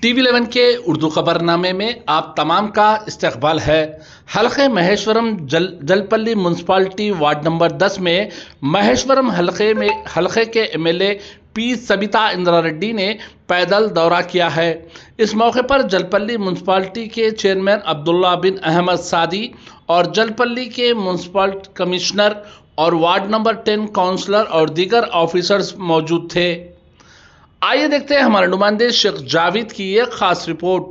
TV11 के उर्दू खबरनामे में आप तमाम का इस्तकबाल है। हल्के Maheshwaram Jalpally municipality ward number 10 में महेश्वरम हल्के के MLA पी सबिता इंदिरा रेड्डी ने पैदल दौरा किया है। इस मौके पर जलपल्ली म्यूनसिपालिटी के चेयरमैन अब्दुल्ला बिन अहमद सादी और जलपल्ली के म्यूनसिपल कमिश्नर और वार्ड नंबर 10 काउंसलर और दीगर ऑफिसर्स मौजूद थे। आइए देखते हैं हमारे नुमाइंदे शेख जावेद की एक खास रिपोर्ट।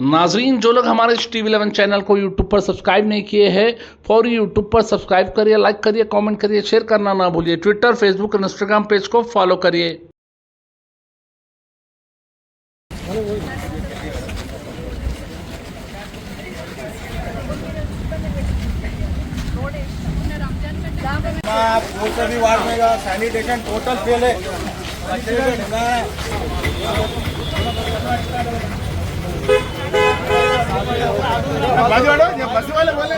नाजरीन, जो लोग हमारे इस TV11 चैनल को यूट्यूब पर सब्सक्राइब नहीं किए हैं, फौरी यूट्यूब पर सब्सक्राइब करिए, लाइक करिए, कमेंट करिए, शेयर करना ना भूलिए। ट्विटर, फेसबुक और इंस्टाग्राम पेज को फॉलो करिए। सभी वार्ड में सैनिटेशन टोटल फेल है। बस वाले बोले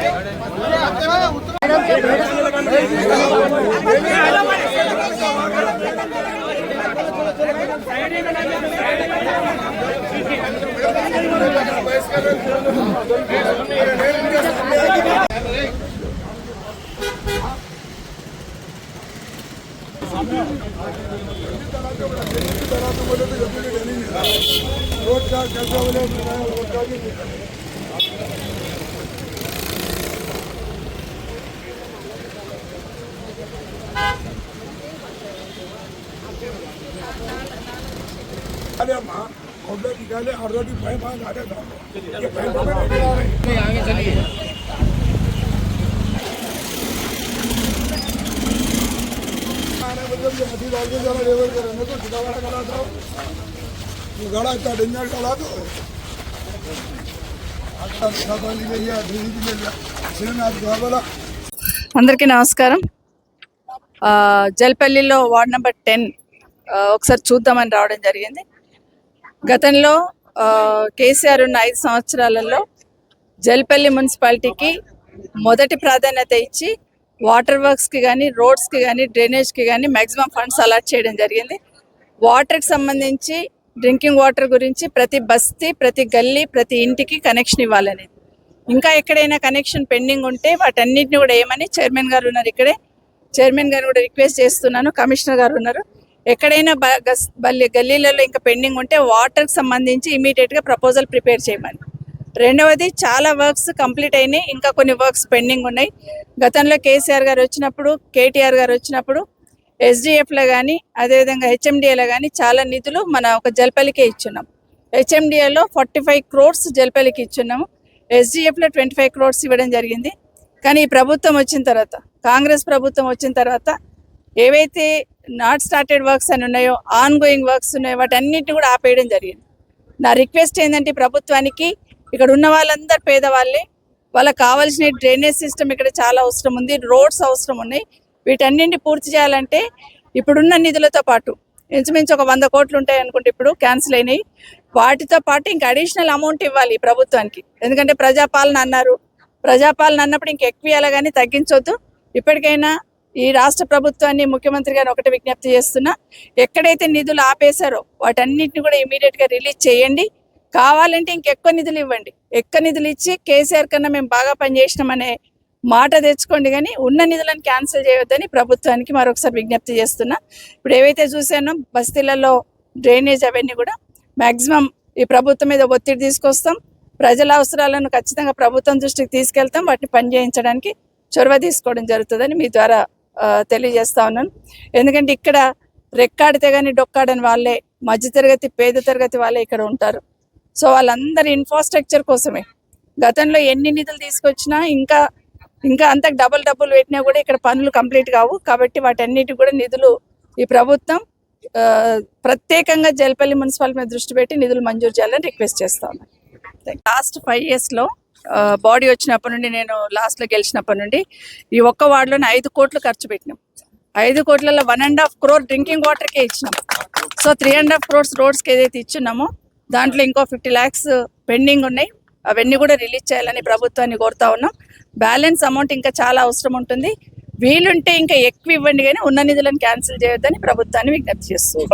रोड का कैसा बोले रोड का भी अरे माँ खोबले निकाले ऑलरेडी पाइप आ रहे थे। ये पाइप में आगे चलिए। अभी आगे जरा लेवल करेंगे तो सीधा वाला करा दो। गाड़ा इतना डेंजर चला दो। అందరికీ నమస్కారం। జల్పల్లిలో వార్డ్ నెంబర్ 10 ఒకసారి చూద్దామని రావడం జరిగింది. గతంలో కేసీఆర్ ఉన్న 5 సంవత్సరాలలో జల్పల్లి మున్సిపాలిటీకి మొదటి ప్రాధాన్యత ఇచ్చి వాటర్ వర్క్స్కి కానీ, రోడ్స్కి కానీ, డ్రైనేజ్కి కానీ మ్యాక్సిమం ఫండ్స్ అలాట్ చేయడం జరిగింది. వాటర్కి సంబంధించి డ్రింకింగ్ వాటర్ గురించి ప్రతి బస్తీ, ప్రతి గల్లీ, ప్రతి ఇంటికి కనెక్షన్ ఇవ్వాలనేది. ఇంకా ఎక్కడైనా కనెక్షన్ పెండింగ్ ఉంటే వాటన్నిటిని కూడా ఏమని చైర్మన్ గారు ఉన్నారు ఇక్కడే, చైర్మన్ గారు కూడా రిక్వెస్ట్ చేస్తున్నాను, కమిషనర్ గారు ఉన్నారు, ఎక్కడైనా గల్లీలలో ఇంకా పెండింగ్ ఉంటే వాటర్కి సంబంధించి ఇమీడియట్గా ప్రపోజల్ ప్రిపేర్ చేయమని. రెండవది, చాలా వర్క్స్ కంప్లీట్ అయినాయి, ఇంకా కొన్ని వర్క్స్ పెండింగ్ ఉన్నాయి. గతంలో కేసీఆర్ గారు వచ్చినప్పుడు, కేటీఆర్ గారు వచ్చినప్పుడు SDFలో కానీ, అదేవిధంగా HMDAలో కానీ చాలా నిధులు మన ఒక జల్పల్లికే ఇచ్చున్నాం. HMDAలో 45 crores జల్పల్లికి ఇచ్చున్నాము. SDFలో 25 crores ఇవ్వడం జరిగింది. కానీ ఈ ప్రభుత్వం వచ్చిన తర్వాత, కాంగ్రెస్ ప్రభుత్వం వచ్చిన తర్వాత ఏవైతే నాట్ స్టార్టెడ్ వర్క్స్ అని ఉన్నాయో, ఆన్ గోయింగ్ వర్క్స్ ఉన్నాయో వాటన్నిటిని కూడా ఆపేయడం జరిగింది. నా రిక్వెస్ట్ ఏంటంటే ప్రభుత్వానికి, ఇక్కడ ఉన్న వాళ్ళందరూ పేదవాళ్ళే, వాళ్ళకి కావాల్సిన డ్రైనేజ్ సిస్టమ్ ఇక్కడ చాలా అవసరం ఉంది, రోడ్స్ అవసరం ఉన్నాయి. వీటన్నింటిని పూర్తి చేయాలంటే ఇప్పుడున్న నిధులతో పాటు ఇంచుమించు ఒక 100 కోట్లు ఉంటాయి అనుకుంటే ఇప్పుడు క్యాన్సిల్ అయినాయి. వాటితో పాటు ఇంకా అడిషనల్ అమౌంట్ ఇవ్వాలి ఈ ప్రభుత్వానికి. ఎందుకంటే ప్రజాపాలన అన్నారు, ప్రజాపాలన అన్నప్పుడు ఇంక ఎక్కువ ఇవ్వాలి కానీ తగ్గించొద్దు. ఇప్పటికైనా ఈ రాష్ట్ర ప్రభుత్వాన్ని, ముఖ్యమంత్రి గారిని ఒకటి విజ్ఞప్తి చేస్తున్నా, ఎక్కడైతే నిధులు ఆపేశారో వాటన్నిటిని కూడా ఇమీడియట్గా రిలీజ్ చేయండి. కావాలంటే ఇంకెక్కువ నిధులు ఇవ్వండి. ఎక్కువ నిధులు ఇచ్చి కేసీఆర్ కన్నా మేము బాగా పనిచేసినామనే మాట తెచ్చుకోండి, కానీ ఉన్న నిధులను క్యాన్సిల్ చేయొద్దని ప్రభుత్వానికి మరొకసారి విజ్ఞప్తి చేస్తున్నా. ఇప్పుడు ఏవైతే చూసానో బస్తీలలో డ్రైనేజ్ అవన్నీ కూడా మ్యాక్సిమం ఈ ప్రభుత్వం మీద ఒత్తిడి తీసుకొస్తాం. ప్రజల అవసరాలను ఖచ్చితంగా ప్రభుత్వం దృష్టికి తీసుకెళ్తాం. వాటిని పనిచేయించడానికి చొరవ తీసుకోవడం జరుగుతుందని మీ ద్వారా తెలియజేస్తా ఉన్నాను. ఎందుకంటే ఇక్కడ రెక్కాడితే కానీ డొక్కాడని వాళ్ళే, మధ్యతరగతి, పేద తరగతి వాళ్ళే ఇక్కడ ఉంటారు. సో వాళ్ళందరి ఇన్ఫ్రాస్ట్రక్చర్ కోసమే గతంలో ఎన్ని నిధులు తీసుకొచ్చినా ఇంకా అంత డబుల్ పెట్టినా కూడా ఇక్కడ పనులు కంప్లీట్ కావు. కాబట్టి వాటన్నిటి కూడా నిధులు ఈ ప్రభుత్వం ప్రత్యేకంగా జల్పల్లి మున్సిపాలిటీ మీద దృష్టి పెట్టి నిధులు మంజూరు చేయాలని రిక్వెస్ట్ చేస్తా ఉన్నాను. లాస్ట్ 5 yearsలో బాడీ వచ్చినప్పటి నుండి, నేను లాస్ట్లో గెలిచినప్పటి నుండి ఈ ఒక్క వార్డులోనే 5 కోట్లు ఖర్చు పెట్టినాం. 5 కోట్లలో 1.5 crore డ్రింకింగ్ వాటర్కే ఇచ్చినాం. సో 3.5 crores రోడ్స్కి ఏదైతే ఇచ్చున్నామో దాంట్లో ఇంకో 50 lakhs పెండింగ్ ఉన్నాయి. అవన్నీ కూడా రిలీజ్ చేయాలని ప్రభుత్వాన్ని కోరుతా ఉన్నాం. బ్యాలెన్స్ అమౌంట్ ఇంకా చాలా అవసరం ఉంటుంది. వీలుంటే ఇంకా ఎక్కువ ఇవ్వండి, కానీ ఉన్న నిధులను క్యాన్సిల్ చేయొద్దని ప్రభుత్వాన్ని విజ్ఞప్తి చేస్తున్నాం.